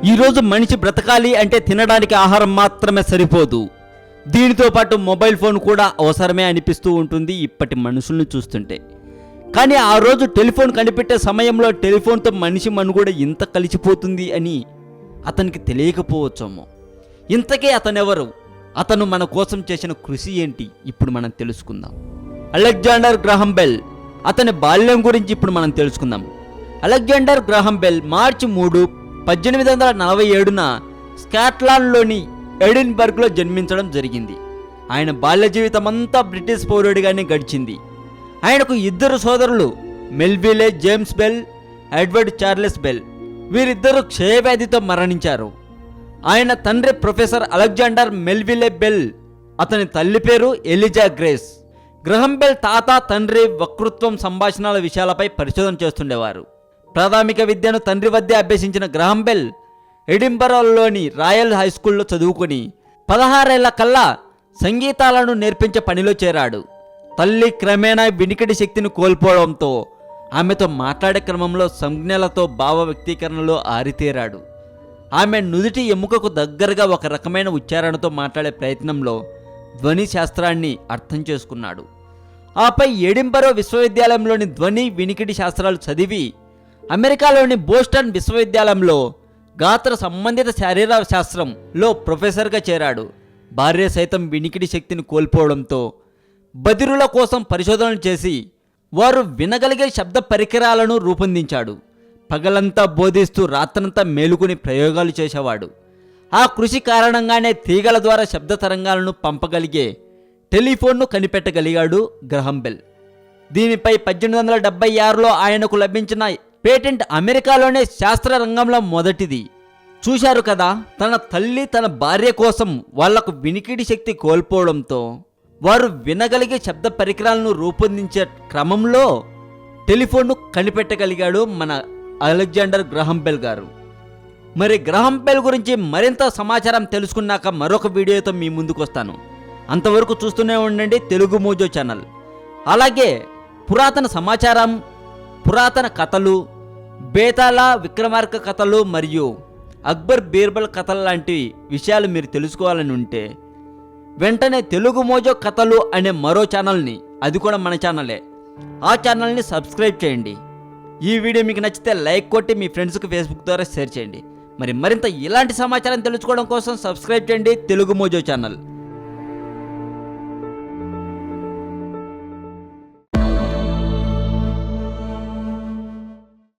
ఈరోజు మనిషి బ్రతకాలి అంటే తినడానికి ఆహారం మాత్రమే సరిపోదు, దీనితో పాటు మొబైల్ ఫోన్ కూడా అవసరమే అనిపిస్తూ ఉంటుంది ఇప్పటి మనుషుల్ని చూస్తుంటే. కానీ ఆ రోజు టెలిఫోన్ కనిపెట్టే సమయంలో టెలిఫోన్తో మనిషి మనుగడ ఇంత కలిసిపోతుంది అని అతనికి తెలియకపోవచ్చేమో. ఇంతకీ అతనెవరు, అతను మన కోసం చేసిన కృషి ఏంటి ఇప్పుడు మనం తెలుసుకుందాం. Alexander Graham bell. అతని బాల్యం గురించి ఇప్పుడు మనం తెలుసుకుందాం. అలెగ్జాండర్ గ్రాహం బెల్ మార్చి 3, 1847న స్కాట్లాండ్లోని ఎడిన్బర్గ్లో జన్మించడం జరిగింది. ఆయన బాల్య జీవితం అంతా బ్రిటిష్ పౌరుడిగానే గడిచింది. ఆయనకు 2 సోదరులు, Melville James Bell, Edward Charles Bell. వీరిద్దరూ క్షయవ్యాధితో మరణించారు. ఆయన తండ్రి ప్రొఫెసర్ అలెగ్జాండర్ మెల్విలే బెల్, అతని తల్లి పేరు ఎలిజా గ్రేస్. గ్రహం బెల్ తాత, తండ్రి వక్తృత్వం, సంభాషణల విషయాలపై పరిశోధన చేస్తుండేవారు. ప్రాథమిక విద్యను తండ్రి వద్దే అభ్యసించిన గ్రహం బెల్ ఎడింబరాలోని రాయల్ హై స్కూల్లో చదువుకొని 16 ఏళ్ల కల్లా సంగీతాలను నేర్పించే పనిలో చేరాడు. తల్లి క్రమేణా వినికిడి శక్తిని కోల్పోవడంతో ఆమెతో మాట్లాడే క్రమంలో సంజ్ఞలతో భావ వ్యక్తీకరణలో ఆరితేరాడు. ఆమె నుదిటి ఎముకకు దగ్గరగా ఒక రకమైన ఉచ్చారణతో మాట్లాడే ప్రయత్నంలో ధ్వని శాస్త్రాన్ని అర్థం చేసుకున్నాడు. ఆపై ఎడింబరో విశ్వవిద్యాలయంలోని ధ్వని వినికిడి శాస్త్రాలు చదివి అమెరికాలోని బోస్టన్ విశ్వవిద్యాలయంలో గాత్ర సంబంధిత శారీర శాస్త్రంలో ప్రొఫెసర్గా చేరాడు. భార్య సైతం వినికిడి శక్తిని కోల్పోవడంతో బదిరుల కోసం పరిశోధనలు చేసి వారు వినగలిగే శబ్ద పరికరాలను రూపొందించాడు. పగలంతా బోధిస్తూ రాత్రంతా మేలుకుని ప్రయోగాలు చేసేవాడు. ఆ కృషి కారణంగానే తీగల ద్వారా శబ్ద తరంగాలను పంపగలిగే టెలిఫోన్ను కనిపెట్టగలిగాడు గ్రహం బెల్. దీనిపై 1876లో ఆయనకు లభించిన పేటెంట్ అమెరికాలోనే శాస్త్ర రంగంలో మొదటిది. చూశారు కదా, తన తల్లి తన భార్య కోసం వాళ్లకు వినికిడి శక్తి కోల్పోవడంతో వారు వినగలిగే శబ్ద పరికరాలను రూపొందించే క్రమంలో టెలిఫోన్ను కనిపెట్టగలిగాడు మన అలెగ్జాండర్ గ్రహం బెల్ గారు. మరి గ్రహం బెల్ గురించి మరింత సమాచారం తెలుసుకున్నాక మరొక వీడియోతో మీ ముందుకు వస్తాను. అంతవరకు చూస్తూనే ఉండండి తెలుగు మోజో ఛానల్. అలాగే పురాతన సమాచారం, పురాతన కథలు, బేతాళ విక్రమార్క కథలు మరియు అక్బర్ బీర్బల్ కథలు లాంటి విషయాలు మీరు తెలుసుకోవాలని ఉంటే వెంటనే తెలుగు మోజో కథలు అనే మరో ఛానల్ని, అది కూడా మన ఛానలే, ఆ ఛానల్ని సబ్స్క్రైబ్ చేయండి. ఈ వీడియో మీకు నచ్చితే లైక్ కొట్టి మీ ఫ్రెండ్స్కి ఫేస్బుక్ ద్వారా షేర్ చేయండి. మరింత ఇలాంటి సమాచారం తెలుసుకోవడం కోసం సబ్స్క్రైబ్ చేయండి తెలుగు మోజో ఛానల్.